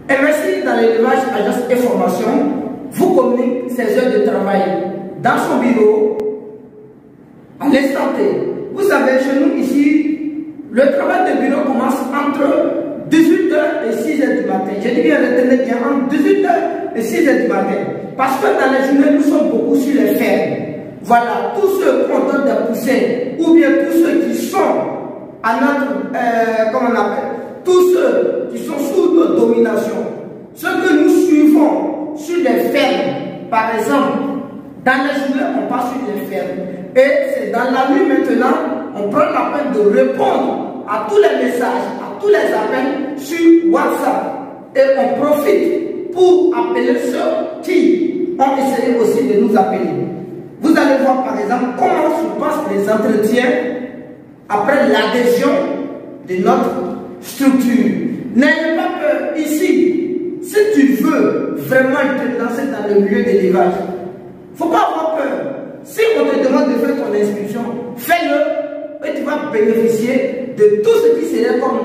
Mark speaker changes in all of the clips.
Speaker 1: Investir dans l'élevage, agence et formation vous communique ses heures de travail dans son bureau à l'instant T. Vous savez, chez nous ici, le travail de bureau commence entre 18h et 6h du matin. Je dis bien, retenez bien, entre 18h et 6h du matin. Parce que dans la journée, nous sommes beaucoup sur les fermes. Voilà, tous ceux qu'on donne des poussées, ou bien tous ceux qui sont à notre, comment on appelle, tous ceux qui sont sous notre domination, ceux que nous suivons sur les fermes, par exemple, dans la journée, on passe sur les fermes. Et c'est dans la nuit maintenant, on prend la peine de répondre à tous les messages, à tous les appels sur WhatsApp. Et on profite pour appeler ceux qui ont essayé aussi de nous appeler. Vous allez voir par exemple comment se passent les entretiens après l'adhésion de notre structure. N'ayez pas peur ici. Si tu veux vraiment te lancer dans le milieu de l'élevage, il ne faut pas avoir peur. Si on te demande de faire ton inscription, fais-le et tu vas bénéficier de tout ce qui serait comme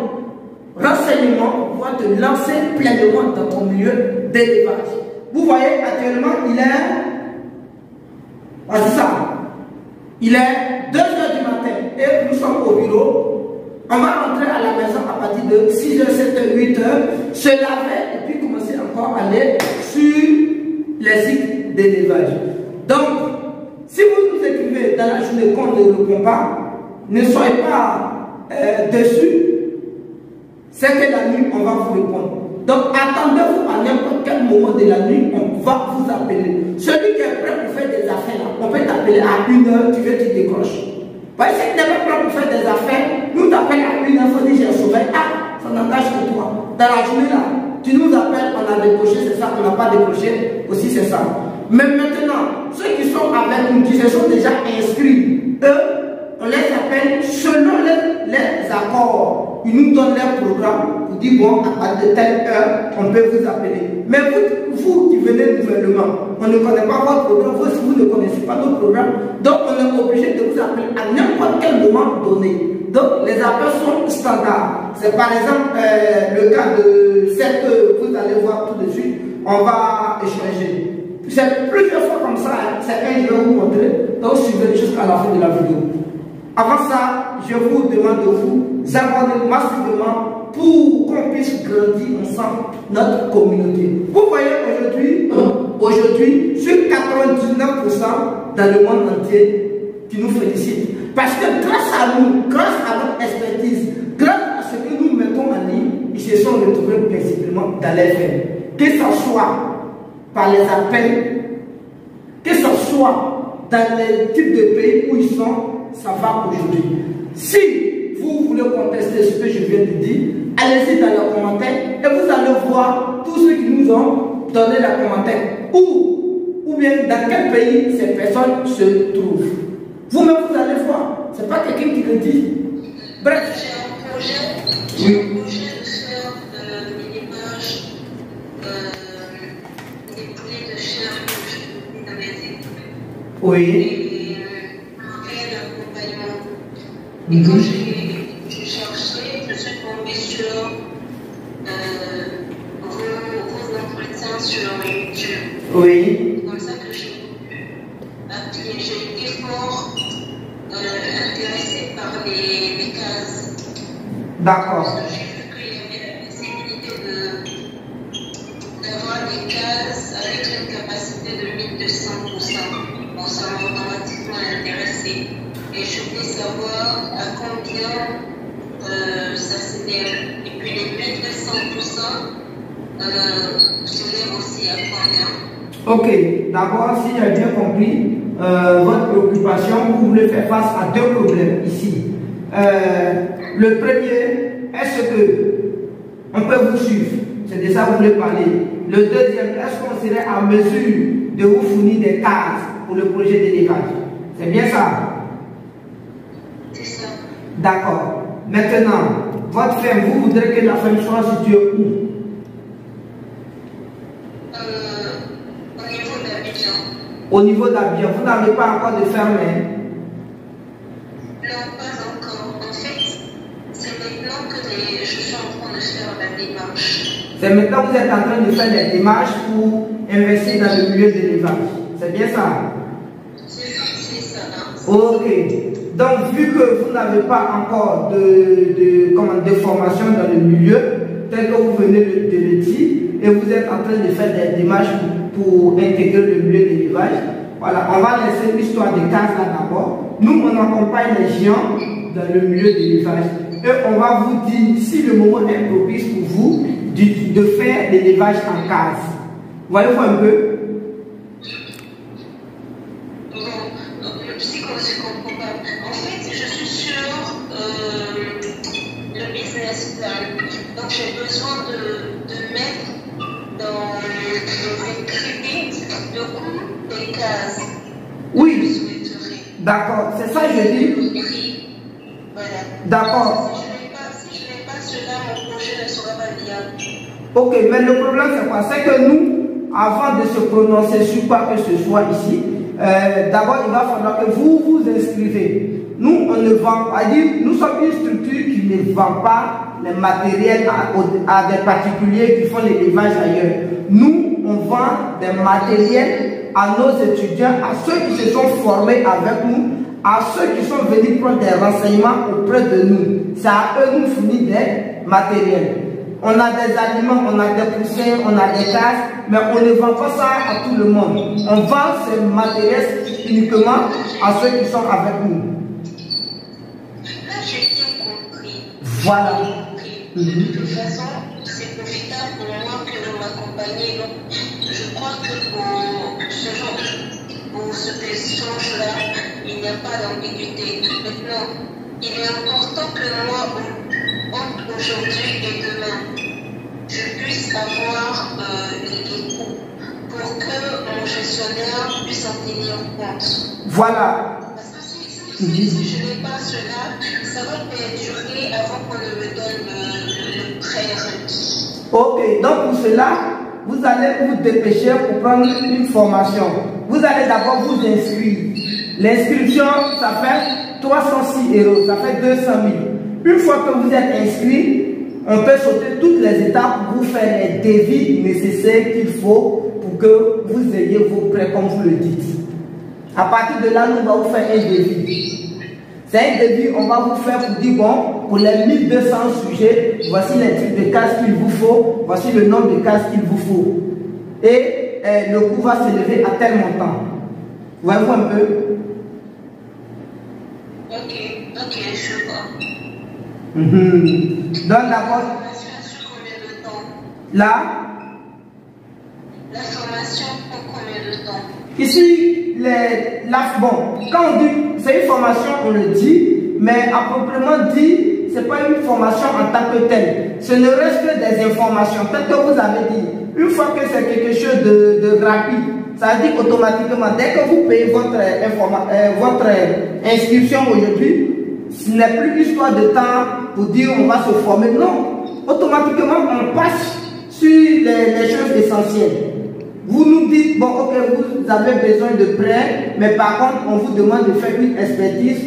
Speaker 1: renseignement pour pouvoir te lancer pleinement dans ton milieu d'élevage. Vous voyez, actuellement, il est... c'est ça. Il est 2h du matin et nous sommes au bureau. On va rentrer à la maison à partir de 6h, 7h, 8h, se laver et puis commencer encore à aller sur les sites d'élevage. Donc, si vous nous écrivez dans la journée qu'on ne répond pas, ne soyez pas déçus. C'est que la nuit, on va vous répondre. Donc, attendez-vous à n'importe quel moment de la nuit, on va vous appeler. Celui qui est prêt pour faire des affaires, on peut t'appeler à 1h, tu veux, tu décroches. Parce que si tu n'es pas prêt pour faire des affaires, nous t'appelons à 1h, il faut dire j'ai un sommeil. Ah, ça n'engage que toi. Dans la journée là, tu nous appelles, on a décroché, c'est ça, on n'a pas décroché, aussi c'est ça. Mais maintenant, ceux qui sont avec nous, qui se sont déjà inscrits, eux, on les appelle selon les accords. Ils nous donnent leur programme pour dire bon, à de telle heure, on peut vous appeler. Mais vous qui venez nouvellement, on ne connaît pas votre programme, vous, si vous ne connaissez pas notre programme, donc on est obligé de vous appeler à n'importe quel moment donné. Donc les appels sont standards. C'est par exemple le cas de cette que vous allez voir tout de suite, on va échanger. C'est plusieurs fois comme ça, c'est un je vais vous montrer, donc suivez jusqu'à la fin de la vidéo. Avant ça, je vous demande de vous abonner massivement pour qu'on puisse grandir ensemble notre communauté. Vous voyez aujourd'hui, sur 99% dans le monde entier qui nous félicite. Parce que grâce à nous, grâce à notre expertise, grâce à ce que nous mettons en ligne, ils se sont retrouvés principalement dans les faits. Que ce soit par les appels, que ce soit dans les types de pays où ils sont, ça va aujourd'hui. Si vous voulez contester ce que je viens de dire, allez-y dans les commentaires et vous allez voir tous ceux qui nous ont donné les commentaires. Ou bien dans quel pays ces personnes se trouvent. Vous-même vous allez voir. Ce n'est pas quelqu'un qui le dit. Bref.
Speaker 2: J'ai un projet de faire de l'élevage des poulets de chair que je dans les équipes.
Speaker 1: Oui.
Speaker 2: Et quand j'ai cherché, je suis tombée sur vos entretiens sur YouTube.
Speaker 1: Oui.
Speaker 2: C'est comme ça que j'ai été fort intéressée par les cases.
Speaker 1: D'accord.
Speaker 2: Parce que j'ai vu qu'il y avait la possibilité d'avoir des cases avec une capacité de 1200%. Bon, ça m'a automatiquement intéressée. Et je voulais savoir à combien ça s'élève. Et puis les 1200% s'élèvent aussi à combien?
Speaker 1: Ok, d'abord, si j'ai bien compris, votre préoccupation, vous voulez faire face à deux problèmes ici. Le premier, est-ce que on peut vous suivre? C'est de ça que vous voulez parler. Le deuxième, est-ce qu'on serait en mesure de vous fournir des cases pour le projet d'élevage? C'est bien ça? D'accord. Maintenant, votre ferme, vous voudrez que la ferme soit située où?
Speaker 2: Au niveau d'Abidjan.
Speaker 1: Au niveau d'Abidjan. Vous n'avez pas encore de ferme?
Speaker 2: Non, pas encore. En fait, c'est maintenant que je suis en train de faire la démarche.
Speaker 1: C'est maintenant que vous êtes en train de faire des démarches pour investir dans le milieu de l'élevage. C'est bien ça?
Speaker 2: C'est ça.
Speaker 1: Ok. Donc, vu que vous n'avez pas encore de formation dans le milieu, tel que vous venez de le dire, et vous êtes en train de faire des démarches pour intégrer le milieu de l'élevage, voilà, on va laisser l'histoire de case là d'abord. Nous, on accompagne les géants dans le milieu de l'élevage. Et on va vous dire si le moment est propice pour vous de faire l'élevage en case. Voyez-vous un peu?
Speaker 2: Je comprends pas. En fait, je suis sur le business plan. Donc, j'ai besoin de mettre dans les crédits le coût des cases.
Speaker 1: Oui. D'accord, c'est ça que je dis.
Speaker 2: Voilà.
Speaker 1: D'accord.
Speaker 2: Si je n'ai pas cela, mon projet ne sera pas viable.
Speaker 1: Ok, mais le problème c'est quoi? C'est que nous, avant de se prononcer sur quoi que ce soit ici, d'abord il va falloir que vous vous inscrivez. Nous, on ne vend pas, nous sommes une structure qui ne vend pas les matériels à des particuliers qui font l'élevage ailleurs. Nous, on vend des matériels à nos étudiants, à ceux qui se sont formés avec nous, à ceux qui sont venus prendre des renseignements auprès de nous. C'est à eux nous fournir des matériels. On a des aliments, on a des poussins, on a des cases, mais on ne vend pas ça à tout le monde. On vend ces matériels uniquement à ceux qui sont avec nous.
Speaker 2: Là, j'ai bien compris.
Speaker 1: Voilà.
Speaker 2: De toute façon, c'est profitable pour moi que vous m'accompagnez. Donc, je crois que pour ce échange-là, il n'y a pas d'ambiguïté. Maintenant, il est important que moi, entre aujourd'hui et demain, je puisse avoir les coûts pour que mon gestionnaire puisse en tenir compte.
Speaker 1: Voilà.
Speaker 2: Parce que si je n'ai pas cela, ça va perdurer avant qu'on ne me donne le prêt requis.
Speaker 1: Ok, donc pour cela, vous allez vous dépêcher pour prendre une formation. Vous allez d'abord vous inscrire. L'inscription, ça fait 306 €, ça fait 200 000. Une fois que vous êtes inscrit, on peut sauter toutes les étapes pour vous faire les devis nécessaires qu'il faut pour que vous ayez vos prêts comme vous le dites. À partir de là, nous allons vous faire un devis. C'est un devis, on va vous faire pour dire, bon, pour les 1200 sujets, voici les types de cases qu'il vous faut, voici le nombre de cases qu'il vous faut. Et le coût va s'élever à tel montant. Voyez-vous un peu?
Speaker 2: Ok, je vois.
Speaker 1: Donc d'abord,
Speaker 2: Combien de temps?
Speaker 1: là,
Speaker 2: la formation prend combien de temps?
Speaker 1: Ici, bon, quand on dit c'est une formation, on le dit, mais à proprement dit, ce n'est pas une formation en tant que telle. Ce ne reste que des informations. Peut-être que vous avez dit, une fois que c'est quelque chose de rapide, ça veut dire automatiquement, dès que vous payez votre inscription aujourd'hui, ce n'est plus histoire de temps pour dire on va se former. Non, automatiquement, on passe sur les choses essentielles. Vous nous dites, bon, ok, vous avez besoin de prêts, mais par contre, on vous demande de faire une expertise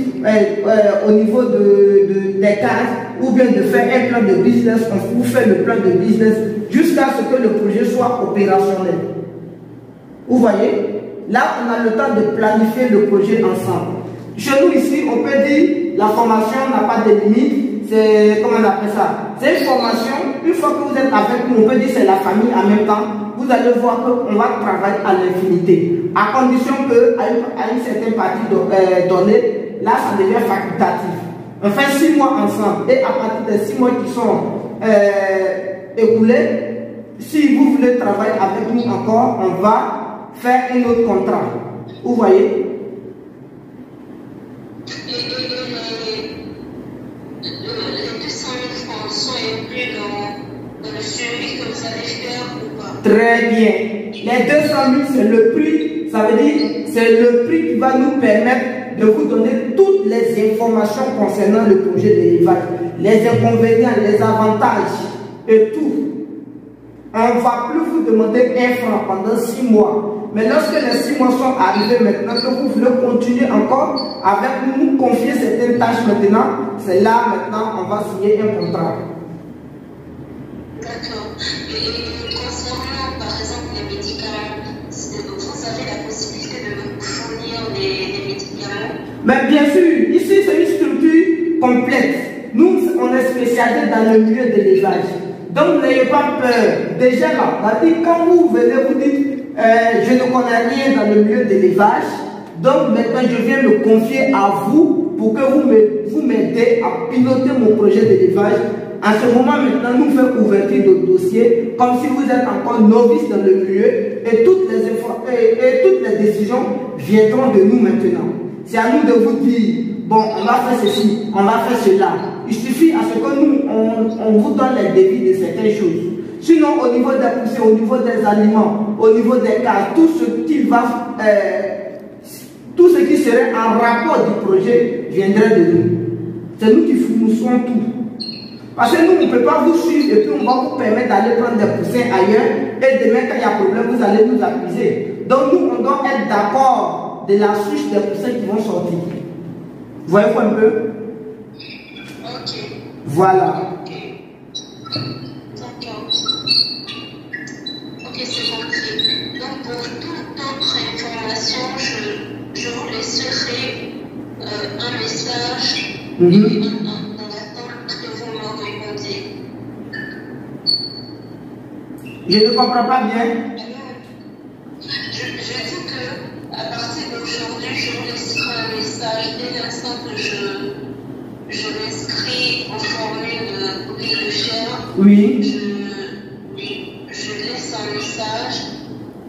Speaker 1: au niveau des cases, ou bien de faire un plan de business. On vous fait le plan de business jusqu'à ce que le projet soit opérationnel. Vous voyez? Là, on a le temps de planifier le projet ensemble. Chez nous, ici, on peut dire, la formation n'a pas de limite. C'est, comment on appelle ça? C'est une formation, une fois que vous êtes avec nous, on peut dire c'est la famille en même temps. Vous allez voir qu'on va travailler à l'infinité. À condition qu'à une certaine partie donnée, là, ça devient facultatif. On fait 6 mois ensemble. Et à partir des 6 mois qui sont écoulés, si vous voulez travailler avec nous encore, on va faire un autre contrat. Vous voyez?
Speaker 2: Les 200 000 francs sont inclus dans le suivi que vous allez faire ou pas? Très
Speaker 1: bien. Les 200 000, c'est le prix. Ça veut dire c'est le prix qui va nous permettre de vous donner toutes les informations concernant le projet d'élevage. Les inconvénients, les avantages et tout. On ne va plus vous demander 1 franc pendant 6 mois. Mais lorsque les 6 mois sont arrivés maintenant, que vous voulez continuer encore avec nous, confier certaines tâches maintenant, c'est là maintenant on va signer un contrat.
Speaker 2: D'accord. Et concernant par exemple les médicaments, vous avez la possibilité de nous fournir des médicaments?
Speaker 1: Mais bien sûr, ici c'est une structure complète. Nous, on est spécialisé dans le milieu de l'élevage. Donc n'ayez pas peur. Déjà là, quand vous venez, vous dites je ne connais rien dans le milieu de l'élevage, donc maintenant je viens me confier à vous pour que vous m'aidez à piloter mon projet d'élevage. En ce moment maintenant, nous faisons ouverture de dossier comme si vous êtes encore novice dans le milieu et toutes les décisions viendront de nous maintenant. C'est à nous de vous dire, bon, on va faire ceci, on va faire cela. Il suffit à ce que nous, on vous donne les devis de certaines choses. Sinon, au niveau des poussées, au niveau des aliments, au niveau des cas, tout ce qui serait en rapport du projet viendrait de nous. C'est nous qui fournissons tout. Parce que nous, on ne peut pas vous suivre et puis on va vous permettre d'aller prendre des poussins ailleurs et demain, quand il y a problème, vous allez nous accuser. Donc nous, on doit être d'accord de la souche des poussins qui vont sortir. Voyez-vous un peu?
Speaker 2: Ok.
Speaker 1: Voilà.
Speaker 2: Ok. D'accord. Ok, c'est compris. Donc pour toute autre information, je vous laisserai un message en attente que vous me répondiez.
Speaker 1: Je ne comprends pas bien.
Speaker 2: Je dis que à partir d'aujourd'hui, je vous laisserai un message dès l'instant que je m'inscris en formule de prix de chair.
Speaker 1: Oui.
Speaker 2: Je laisse un message.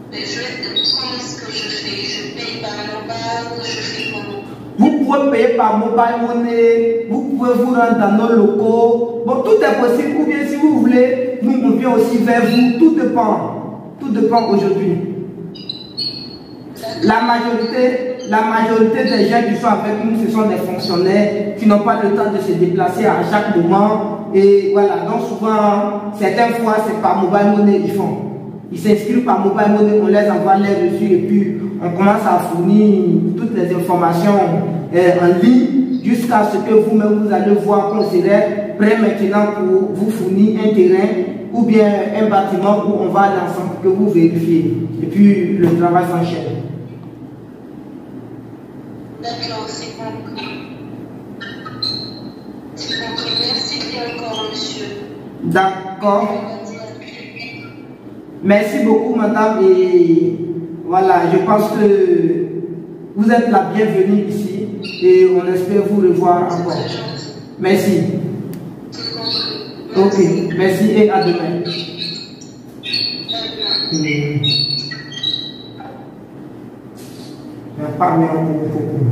Speaker 2: Comment est-ce que je fais? Je paye par mobile, je fais comment?
Speaker 1: Vous pouvez payer par mobile money, vous pouvez vous rendre dans nos locaux. Bon, tout est possible. Ou bien si vous voulez, nous on vient aussi vers vous. Tout dépend. Tout dépend aujourd'hui. La majorité des gens qui sont avec nous, ce sont des fonctionnaires qui n'ont pas le temps de se déplacer à chaque moment. Et voilà, donc souvent, certaines fois, c'est par mobile money ils font. Ils s'inscrivent par mobile money, on les envoie les reçus et puis on commence à fournir toutes les informations en ligne jusqu'à ce que vous-même vous allez voir qu'on serait prêt maintenant pour vous fournir un terrain ou bien un bâtiment où on va aller ensemble que vous vérifiez. Et puis le travail s'enchaîne.
Speaker 2: D'accord, c'est compris. C'est compris. Merci bien encore, monsieur.
Speaker 1: D'accord. Merci beaucoup, madame. Et voilà, je pense que vous êtes la bienvenue ici et on espère vous revoir encore. Merci. Ok, merci et à demain. Je vais parler beaucoup.